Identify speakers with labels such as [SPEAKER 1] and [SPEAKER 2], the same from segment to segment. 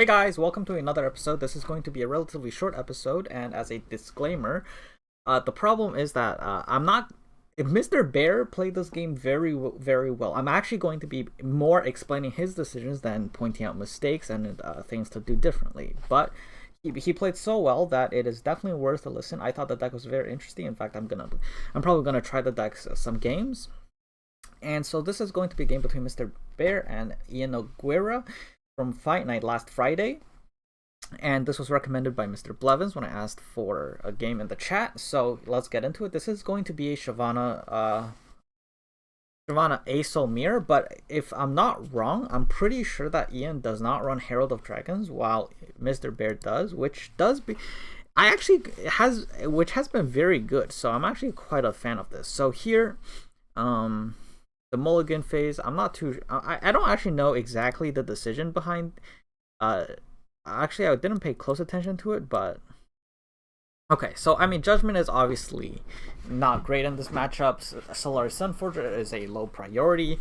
[SPEAKER 1] Hey guys, welcome to another episode. This is going to be a relatively short episode, and as a disclaimer, the problem is that I'm not. If Mr. Bear played this game very well, I'm actually going to be more explaining his decisions than pointing out mistakes and things to do differently. But he played so well that it is definitely worth a listen. I thought the deck was very interesting. In fact, I'm probably gonna try the deck some games. And so this is going to be a game between Mr. Bear and Ian Oguera from Fight Night last Friday. And this was recommended by Mr. Blevins when I asked for a game in the chat. So let's get into it. This is going to be a Shyvana Asol Mirror, but if I'm not wrong, I'm pretty sure that Ian does not run Herald of Dragons while Mr. Bear does, which has been very good. So I'm actually quite a fan of this. So here, the mulligan phase, I'm not too. I don't actually know exactly the decision behind. Actually, I didn't pay close attention to it, but okay. So I mean, Judgment is obviously not great in this matchup. Solaris Sunforger is a low priority.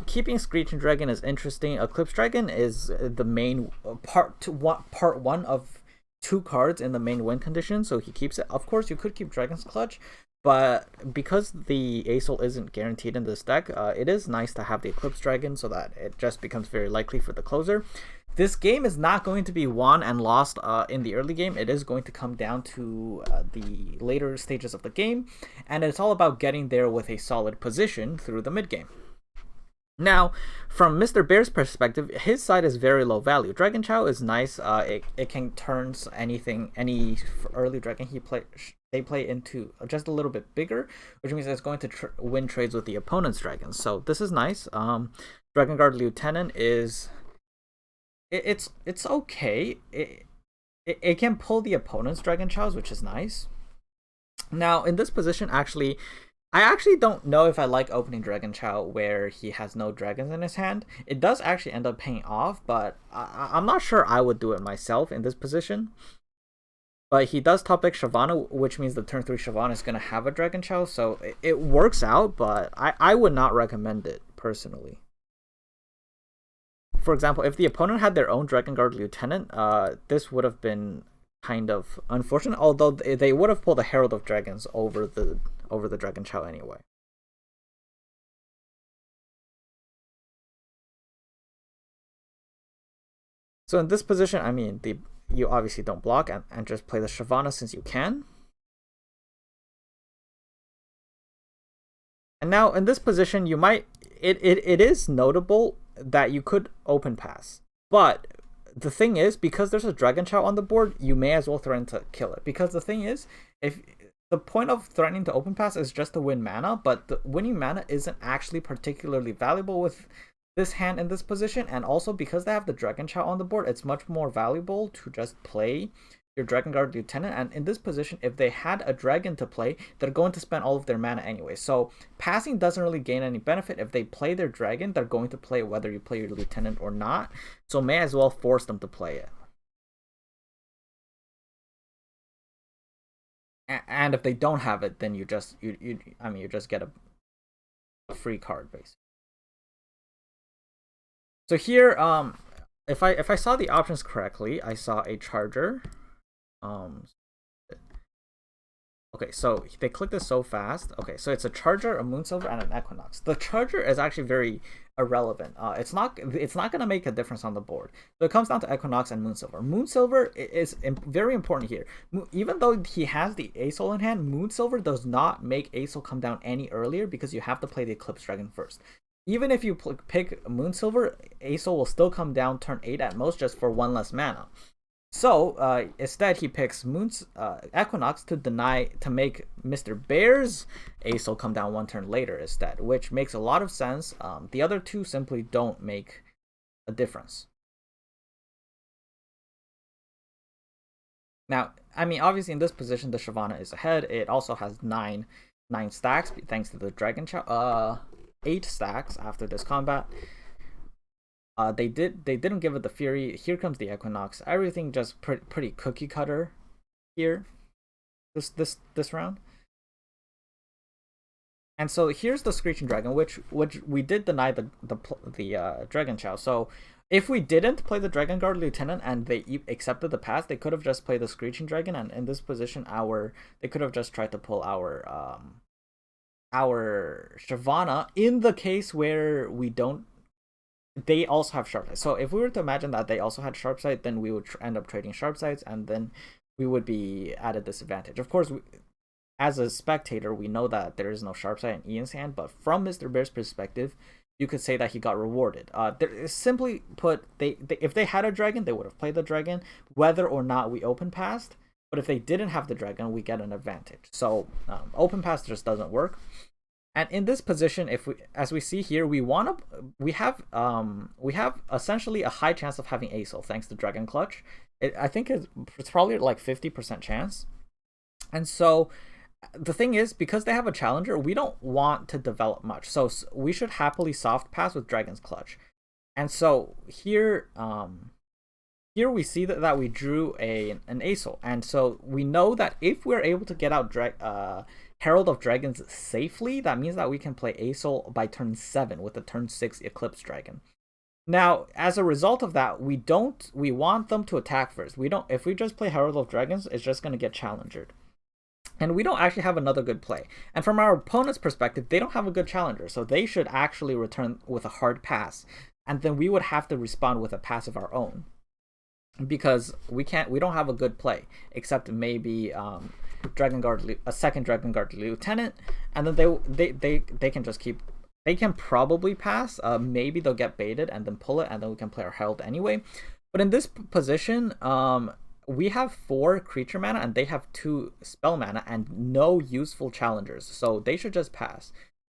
[SPEAKER 1] Keeping Screeching Dragon is interesting. Eclipse Dragon is the main part one of two cards in the main win condition, so he keeps it. Of course, you could keep Dragon's Clutch, but because the Asol isn't guaranteed in this deck, it is nice to have the Eclipse Dragon so that it just becomes very likely for the closer. This game is not going to be won and lost in the early game. It is going to come down to the later stages of the game, and it's all about getting there with a solid position through the mid game. Now, from Mr. Bear's perspective, his side is very low value. Dragon Chow is nice. It can turn any early dragon they play into just a little bit bigger, which means it's going to win trades with the opponent's dragons. So this is nice. Dragon Guard Lieutenant is it's okay. It can pull the opponent's Dragon Chows, which is nice. Now in this position, I actually don't know if I like opening Dragon Chow where he has no dragons in his hand. It does actually end up paying off, but I'm not sure I would do it myself in this position. But he does top deck Shyvana, which means the turn 3 Shyvana is going to have a Dragon Chow, so it works out, but I would not recommend it personally. For example, if the opponent had their own Dragon Guard Lieutenant, this would have been kind of unfortunate, although they would have pulled the Herald of Dragons over the Dragon Chow anyway. So in this position, I mean, you obviously don't block and just play the Shyvana since you can. And now in this position, it is notable that you could open pass, but the thing is, because there's a Dragon Chow on the board, you may as well threaten to kill it. Because the thing is, if the point of threatening to open pass is just to win mana, but the winning mana isn't actually particularly valuable with this hand in this position, and also because they have the Dragon Chow on the board, it's much more valuable to just play your Dragon Guard Lieutenant. And in this position, if they had a dragon to play, they're going to spend all of their mana anyway. So passing doesn't really gain any benefit. If they play their dragon, they're going to play whether you play your Lieutenant or not. So may as well force them to play it. And if they don't have it, then you just get a free card basically. So here, if I saw the options correctly, I saw a Charger. Okay, so they clicked this so fast. Okay, so it's a Charger, a Moonsilver, and an Equinox. The Charger is actually very irrelevant. It's not going to make a difference on the board. So it comes down to Equinox and Moonsilver. Moonsilver is very important here. Even though he has the Asol in hand, Moonsilver does not make Asol come down any earlier because you have to play the Eclipse Dragon first. Even if you pick Moonsilver, Asol will still come down turn 8 at most, just for one less mana. So instead, he picks Equinox to make Mr. Bear's Asol come down one turn later instead, which makes a lot of sense. The other two simply don't make a difference. Now, I mean, obviously in this position, the Shyvana is ahead. It also has nine stacks thanks to the Dragon Chow. 8 stacks after this combat. They didn't give it the Fury. Here comes the Equinox. Everything just pretty cookie cutter here. This round. And so here's the Screeching Dragon, which we did deny the Dragon Chow. So if we didn't play the Dragon Guard Lieutenant and they accepted the pass, they could have just played the Screeching Dragon, and in this position, they could have just tried to pull our Shyvana in the case where we don't. They also have Sharp Sight. So if we were to imagine that they also had Sharp Sight, then we would end up trading Sharp Sights, and then we would be at a disadvantage. Of course, as a spectator, we know that there is no Sharp Sight in Ian's hand, but from Mr. Bear's perspective, you could say that he got rewarded. Simply put, if they had a dragon, they would have played the dragon, whether or not we open passed. But if they didn't have the dragon, we get an advantage. So open pass just doesn't work. And in this position, as we see here, we have essentially a high chance of having Acel thanks to Dragon Clutch. I think it's probably like 50% chance. And so the thing is, because they have a challenger, we don't want to develop much. So we should happily soft pass with Dragon's Clutch. And so here we see that we drew an Acel. And so we know that if we're able to get out Herald of Dragons safely, that means that we can play Acel by turn 7 with the turn 6 Eclipse Dragon. Now, as a result of that, we want them to attack first. If we just play Herald of Dragons, it's just going to get challengered. And we don't actually have another good play. And from our opponent's perspective, they don't have a good challenger, so they should actually return with a hard pass. And then we would have to respond with a pass of our own. Because we don't have a good play, except maybe a second Dragon Guard Lieutenant, and then they can just keep. They can probably pass. Maybe they'll get baited and then pull it, and then we can play our Herald anyway. But in this position, we have 4 creature mana and they have 2 spell mana and no useful challengers, so they should just pass.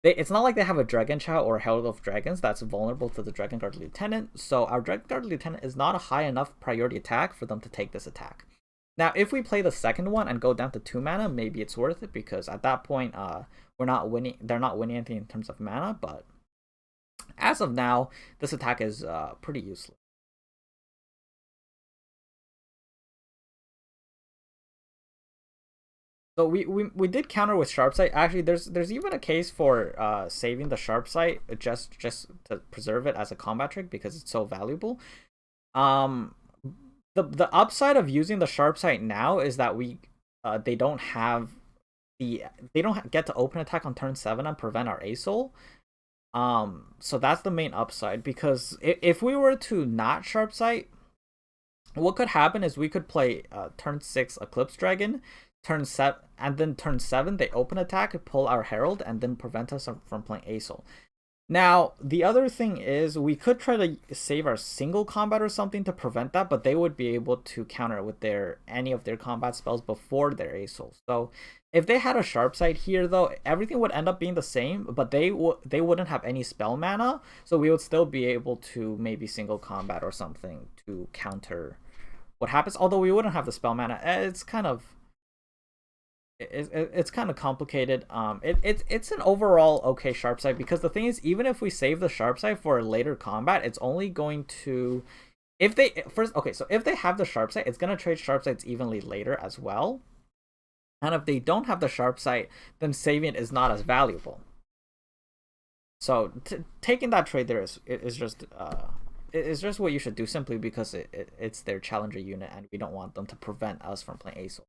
[SPEAKER 1] It's not like they have a Dragon Chow or a Herald of Dragons that's vulnerable to the Dragon Guard Lieutenant, so our Dragon Guard Lieutenant is not a high enough priority attack for them to take this attack. Now, if we play the second one and go down to 2 mana, maybe it's worth it, because at that point, they're not winning anything in terms of mana, but as of now, this attack is pretty useless. So we did counter with Sharp Sight. Actually, there's even a case for saving the Sharp Sight just to preserve it as a combat trick because it's so valuable. The upside of using the Sharp Sight now is that they don't get to open attack on turn 7 and prevent our Acel. So that's the main upside, because if we were to not Sharp Sight, what could happen is we could play turn 6 Eclipse Dragon, turn 7, and then turn 7 they open attack, pull our Herald, and then prevent us from playing Acel. Now, the other thing is we could try to save our single combat or something to prevent that, but they would be able to counter with any of their combat spells before their Acel. So if they had a Sharp Sight here, though, everything would end up being the same, but they wouldn't have any spell mana, so we would still be able to maybe single combat or something to counter what happens. Although we wouldn't have the spell mana, it's kind of complicated. It's an overall okay Sharp Sight, because the thing is, even if we save the Sharp Sight for later combat, it's only going to, if they have the Sharp Sight, it's going to trade Sharp Sights evenly later as well. And if they don't have the Sharp Sight, then saving it is not as valuable. So taking that trade there is just what you should do, simply because it's their challenger unit and we don't want them to prevent us from playing Acel.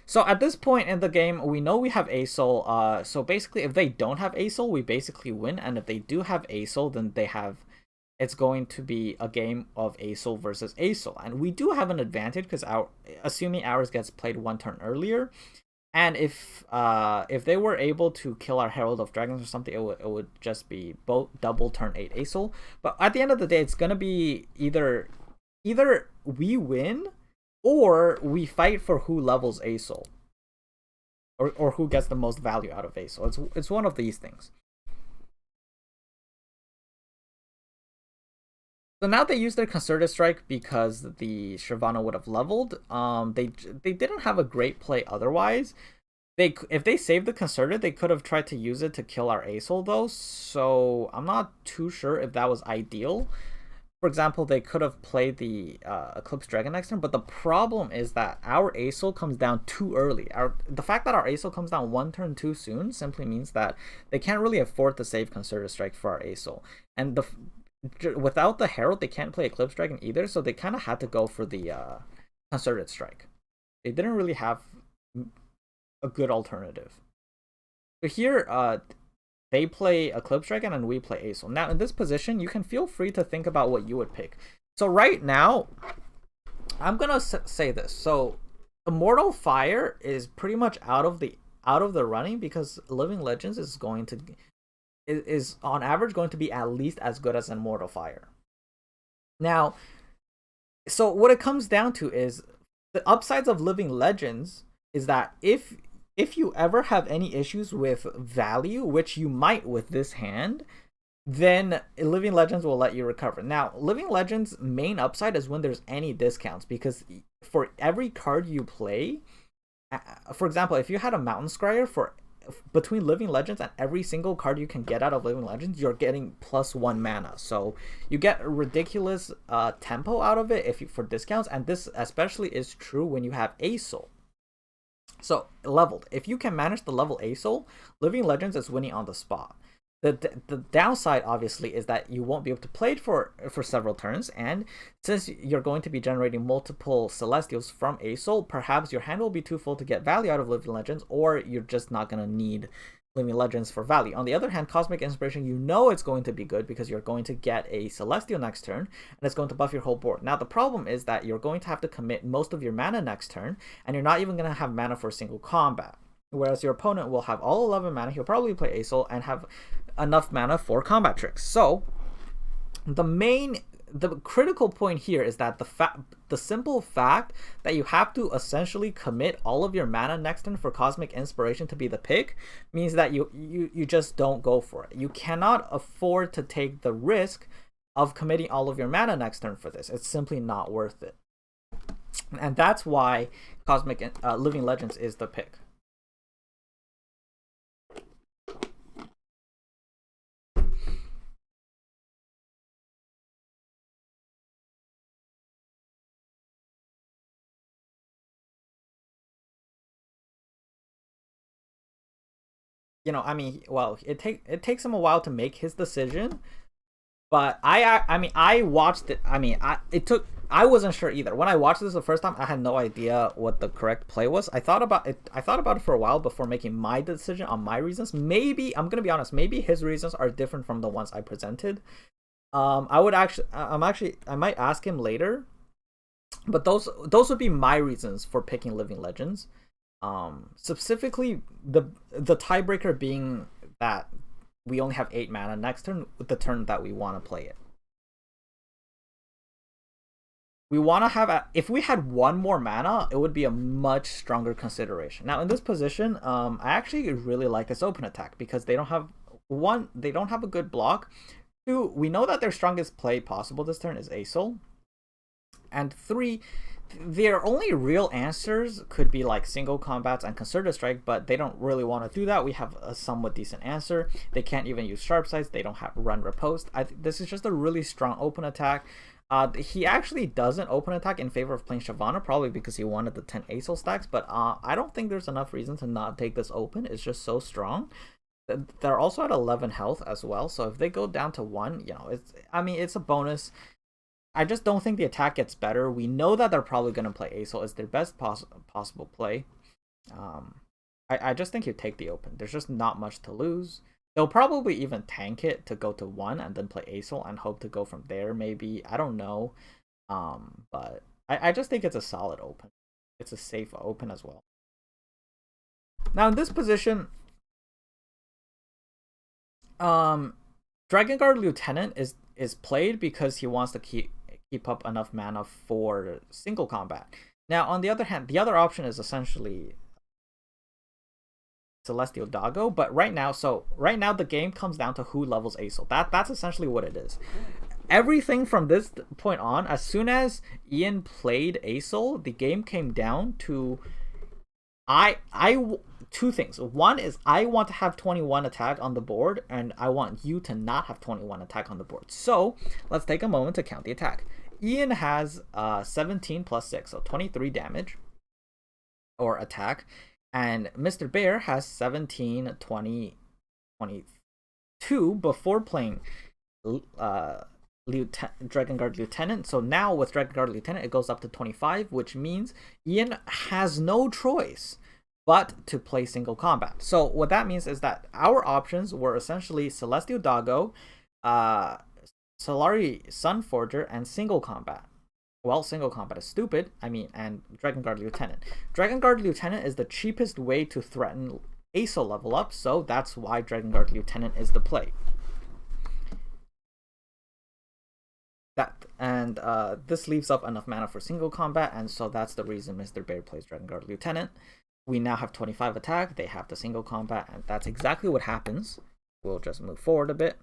[SPEAKER 1] So at this point in the game, we know we have Acel. So basically, if they don't have Acel, we basically win. And if they do have Acel, then it's going to be a game of Acel versus Acel. And we do have an advantage, because assuming ours gets played 1 turn earlier. And if they were able to kill our Herald of Dragons or something, it would just be both double turn 8 Acel. But at the end of the day, it's going to be either we win, or we fight for who levels Acel, or who gets the most value out of Acel. It's one of these things. So now they use their Concerted Strike because the Shyvana would have leveled. They didn't have a great play otherwise. If they saved the Concerted, they could have tried to use it to kill our Acel though. So I'm not too sure if that was ideal. For example, they could have played the Eclipse Dragon next turn, but the problem is that our Acel comes down too early. The fact that our Acel comes down 1 turn too soon simply means that they can't really afford to save Concerted Strike for our Acel. And without the Herald, they can't play Eclipse Dragon either, so they kind of had to go for the Concerted Strike. They didn't really have a good alternative. So here, they play Eclipse Dragon and we play Aesol. Now, in this position, you can feel free to think about what you would pick. So right now, I'm gonna say this. So Immortal Fire is pretty much out of the running because Living Legends is on average going to be at least as good as Immortal Fire. Now, so what it comes down to is the upsides of Living Legends is that if you ever have any issues with value, which you might with this hand, then Living Legends will let you recover. Now, Living Legends' main upside is when there's any discounts, because for every card you play, for example, if you had a Mountain Scryer, between Living Legends and every single card you can get out of Living Legends, you're getting +1 mana. So you get a ridiculous tempo out of it for discounts, and this especially is true when you have Aesol. So leveled, if you can manage to level Aesol, Living Legends is winning on the spot. The downside, obviously, is that you won't be able to play it for several turns, and since you're going to be generating multiple Celestials from Aesol, perhaps your hand will be too full to get value out of Living Legends, or you're just not going to need Living Legends for value. On the other hand, Cosmic Inspiration, you know it's going to be good because you're going to get a Celestial next turn, and it's going to buff your whole board. Now, the problem is that you're going to have to commit most of your mana next turn, and you're not even going to have mana for a single combat. Whereas your opponent will have all 11 mana, he'll probably play Aesol and have enough mana for combat tricks. So the critical point here is that the simple fact that you have to essentially commit all of your mana next turn for Cosmic Inspiration to be the pick means that you just don't go for it. You cannot afford to take the risk of committing all of your mana next turn for this. It's simply not worth it. And that's why Living Legends is the pick. I mean, well, it takes him a while to make his decision, but I watched it. I mean, I wasn't sure either. When I watched this the first time, I had no idea what the correct play was. I thought about it for a while before making my decision on my reasons. Maybe, I'm gonna be honest, maybe his reasons are different from the ones I presented. I might ask him later, but those would be my reasons for picking Living Legends. Specifically, the tiebreaker being that we only have 8 mana next turn with the turn that we want to play it. We want to have if we had 1 more mana, it would be a much stronger consideration. Now, in this position, I actually really like this open attack because they don't have a good block. 2, we know that their strongest play possible this turn is Aesol. And 3, their only real answers could be like single combats and Concerted Strike, but they don't really want to do that. We have a somewhat decent answer. They can't even use Sharp Sights. They don't have Run Riposte. This is just a really strong open attack. He actually doesn't open attack in favor of playing Shyvana, probably because he wanted the 10 Aesol stacks, but I don't think there's enough reason to not take this open. It's just so strong. They're also at 11 health as well, so if they go down to 1, it's a bonus. I just don't think the attack gets better. We know that they're probably going to play Aesol as their best possible play. I just think you take the open. There's just not much to lose. They'll probably even tank it to go to 1 and then play Aesol and hope to go from there, maybe. I don't know. But I just think it's a solid open. It's a safe open as well. Now, in this position, Dragon Guard Lieutenant is played because he wants to keep up enough mana for single combat. Now, on the other hand, the other option is essentially Celestial Doggo, but right now the game comes down to who levels Aesol. That's essentially what it is. Everything from this point on, as soon as Ian played Aesol, the game came down to two things. One is I want to have 21 attack on the board, and I want you to not have 21 attack on the board. So let's take a moment to count the attack. Ian has 17 plus 6, so 23 damage or attack, and MisterBear has 17, 20, 22 before playing Dragon Guard Lieutenant. So now with Dragon Guard Lieutenant, it goes up to 25, which means Ian has no choice but to play single combat. So what that means is that our options were essentially Celestial Doggo, Solari Sunforger, and single combat. Well, single combat is stupid. I mean, and Dragon Guard Lieutenant. Dragon Guard Lieutenant is the cheapest way to threaten ASO level up, so that's why Dragon Guard Lieutenant is the play. This leaves up enough mana for single combat, and so that's the reason MisterBear plays Dragon Guard Lieutenant. We now have 25 attack, they have the single combat, and that's exactly what happens. We'll just move forward a bit.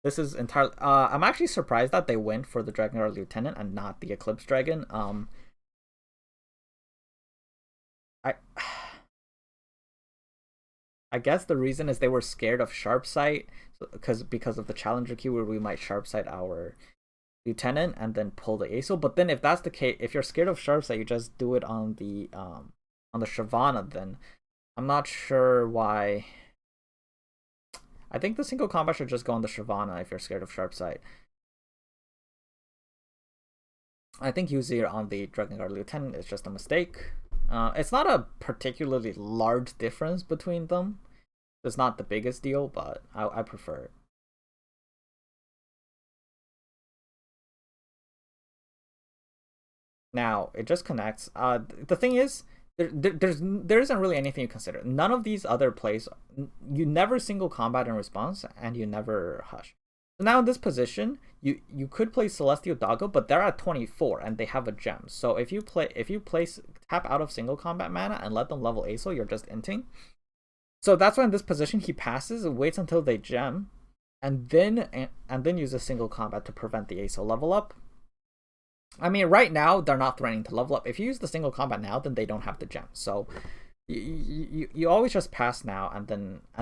[SPEAKER 1] This is entirely... I'm actually surprised that they went for the Dragon Guard Lieutenant and not the Eclipse Dragon. I guess the reason is they were scared of Sharp Sight, because of the Challenger queue where we might Sharp Sight our Lieutenant and then pull the ASO. But then if that's the case, if you're scared of Sharp Sight, you just do it on the Shyvana. Then I'm not sure why. I think the single combat should just go on the Shyvana if you're scared of Sharp Sight. I think using it on the Dragon Guard Lieutenant is just a mistake. It's not a particularly large difference between them. It's not the biggest deal, but I prefer it. Now, it just connects. The thing is, there isn't really anything you consider. None of these other plays, you never single combat in response, and you never hush. So now in this position, you could play Celestial Doggo, but they're at 24 and they have a gem. So if you tap out of single combat mana and let them level ASO, you're just inting. So that's why in this position he passes, waits until they gem, and then uses single combat to prevent the ASO level up. I mean, right now they're not threatening to level up. If you use the single combat now, then they don't have the gem. So you always just pass now and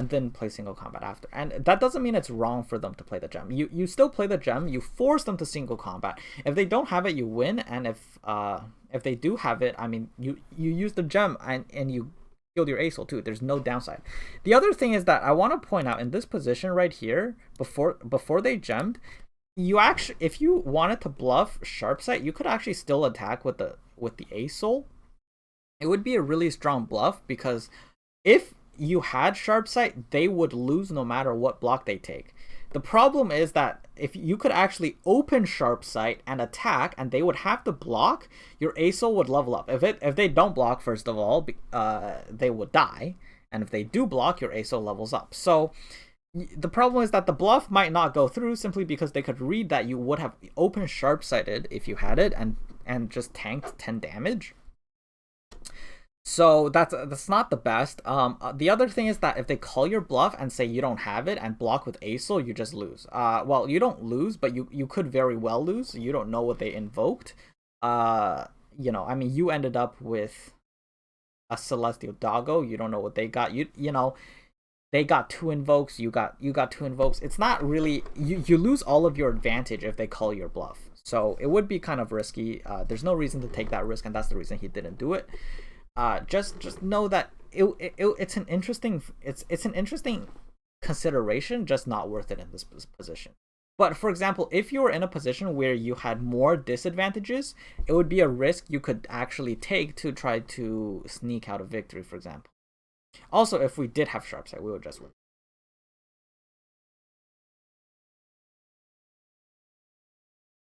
[SPEAKER 1] then play single combat after. And that doesn't mean it's wrong for them to play the gem. You still play the gem. You force them to single combat. If they don't have it, you win. And if they do have it, I mean, you use the gem and you killed your ASO too. There's no downside. The other thing is that I want to point out in this position right here, before they gemmed, if you wanted to bluff Sharp Sight, you could actually still attack with the ASO. It would be a really strong bluff, because if you had Sharp Sight, they would lose no matter what block they take. The problem is that if you could actually open Sharp Sight and attack, and they would have to block, your ASO would level up. If they don't block, first of all, they would die, and if they do block, your ASO levels up. So the problem is that the bluff might not go through simply because they could read that you would have open Sharp Sighted if you had it and just tanked 10 damage. So that's not the best. The other thing is that if they call your bluff and say you don't have it and block with ASO, you just lose. Well, you don't lose, but you could very well lose. You don't know what they invoked. I mean, you ended up with a Celestial Doggo. You don't know what they got. They got 2 invokes. You got 2 invokes. It's not really, you lose all of your advantage if they call your bluff. So it would be kind of risky. There's no reason to take that risk, and that's the reason he didn't do it. Just know that it's an interesting consideration, just not worth it in this position. But for example, if you were in a position where you had more disadvantages, it would be a risk you could actually take to try to sneak out a victory, for example. Also, if we did have Sharp Sight, we would just win.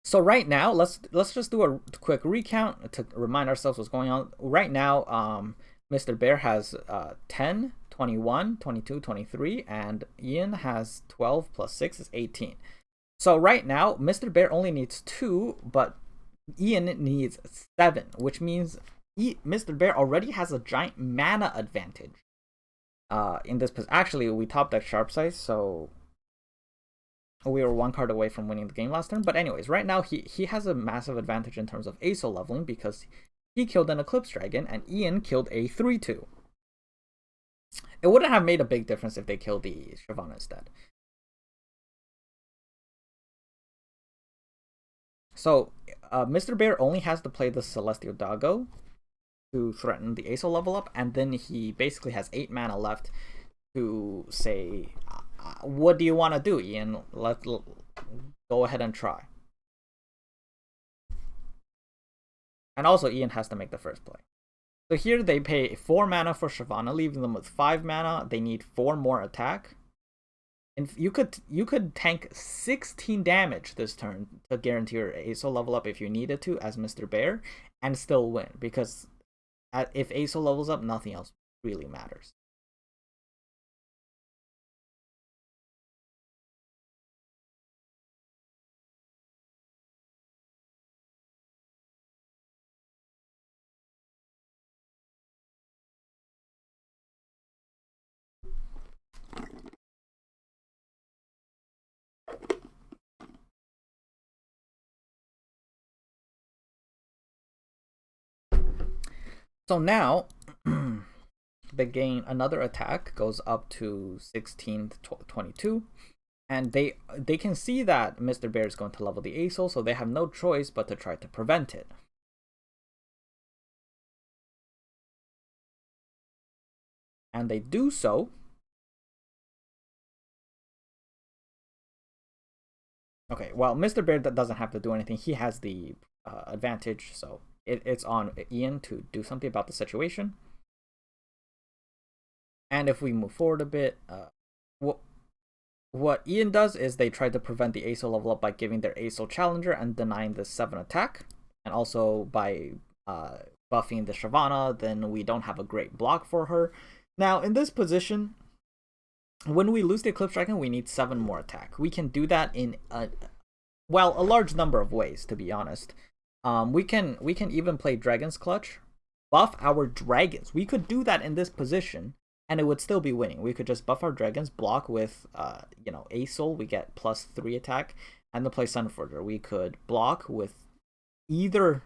[SPEAKER 1] So right now, let's just do a quick recount to remind ourselves what's going on. Right now, MisterBear has 10, 21, 22, 23, and Ian has 12 plus 6 is 18. So right now, MisterBear only needs 2, but Ian needs 7, which means MisterBear already has a giant mana advantage. In this position, actually, we top deck Sharp Sight, so we were 1 card away from winning the game last turn. But anyways, right now he has a massive advantage in terms of ASO leveling, because he killed an Eclipse Dragon and Ian killed a 3/2. It wouldn't have made a big difference if they killed the Shyvana instead. So MisterBear only has to play the Celestial Doggo. to threaten the Aesol level up, and then he basically has 8 mana left to say, what do you want to do, Ian? Let's go ahead and try. And also, Ian has to make the first play. So here they pay 4 mana for Shyvana, leaving them with 5 mana. They need 4 more attack. And you could tank 16 damage this turn to guarantee your Aesol level up if you needed to as Mr. Bear, and still win, because if Aesol levels up, nothing else really matters. So now, the gain another attack goes up to 16 to 22, and they can see that Mr. Bear is going to level the Aesol, so they have no choice but to try to prevent it. And they do so. Okay, well, Mr. Bear doesn't have to do anything. He has the advantage, so it's on Ian to do something about the situation. And if we move forward a bit, what Ian does is they try to prevent the Aesol level up by giving their Aesol challenger and denying the 7 attack, and also by buffing the Shyvana. Then we don't have a great block for her. Now in this position, when we lose the Eclipse Dragon, we need 7 more attack. We can do that in a large number of ways, to be honest. We can even play Dragon's Clutch, buff our dragons. We could do that in this position, and it would still be winning. We could just buff our dragons, block with Aesol, we get +3 attack, and then play Sunforger. We could block with either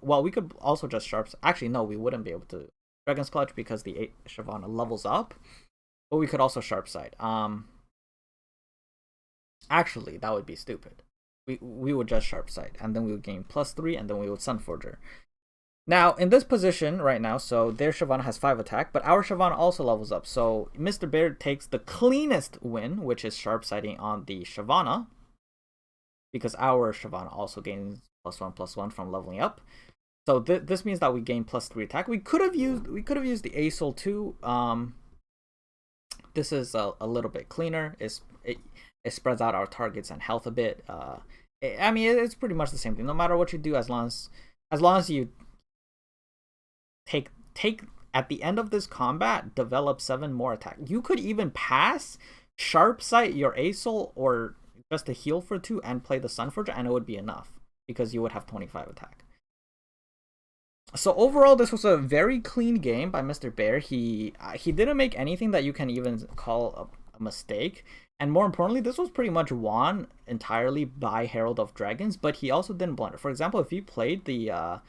[SPEAKER 1] well, we could also just Sharps. Actually, no, we wouldn't be able to Dragon's Clutch because the Shyvana levels up. But we could also Sharp Side. Actually, that would be stupid. We would just Sharp Side, and then we would gain +3, and then we would Sunforger. Now, in this position right now, so their Shyvana has 5 attack, but our Shyvana also levels up. So Mr. Bear takes the cleanest win, which is Sharp Siding on the Shyvana, because our Shyvana also gains +1/+1 from leveling up. So this means that we gain +3 attack. We could have used the Aesol too. This is a little bit cleaner. It spreads out our targets and health a bit. I mean, it's pretty much the same thing. No matter what you do, as long as you take at the end of this combat, develop 7 more attack. You could even pass Sharp Sight your Aesol or just to heal for 2 and play the Sunforger, and it would be enough because you would have 25 attack. So overall, this was a very clean game by Mr. Bear. He didn't make anything that you can even call a mistake. And more importantly, this was pretty much won entirely by Herald of Dragons, but he also didn't blunder. For example, if he played the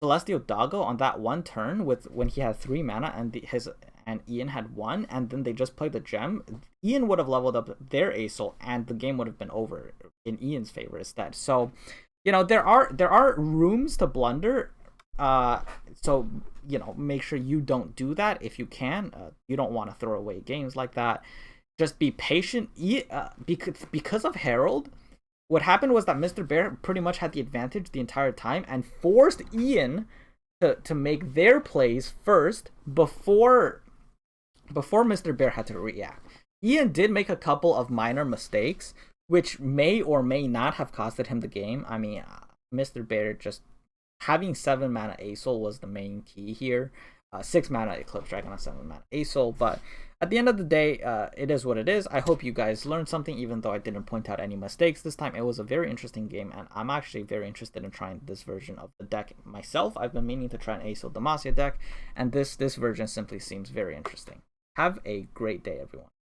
[SPEAKER 1] Celestial Doggo on that one turn when he had 3 mana and Ian had 1, and then they just played the gem, Ian would have leveled up their Aesol, and the game would have been over in Ian's favor instead. So, there are rooms to blunder. So make sure you don't do that if you can. You don't want to throw away games like that. Just be patient. Because of Herald, what happened was that Mr. Bear pretty much had the advantage the entire time and forced Ian to make their plays first before Mr. Bear had to react. Ian did make a couple of minor mistakes, which may or may not have costed him the game. I mean, Mr. Bear just having 7 mana Aesol was the main key here. 6 mana Eclipse Dragon on 7 mana Aesol, but at the end of the day, it is what it is. I hope you guys learned something, even though I didn't point out any mistakes this time. It was a very interesting game, and I'm actually very interested in trying this version of the deck myself. I've been meaning to try an Aesol Demacia deck, and this version simply seems very interesting. Have a great day, everyone.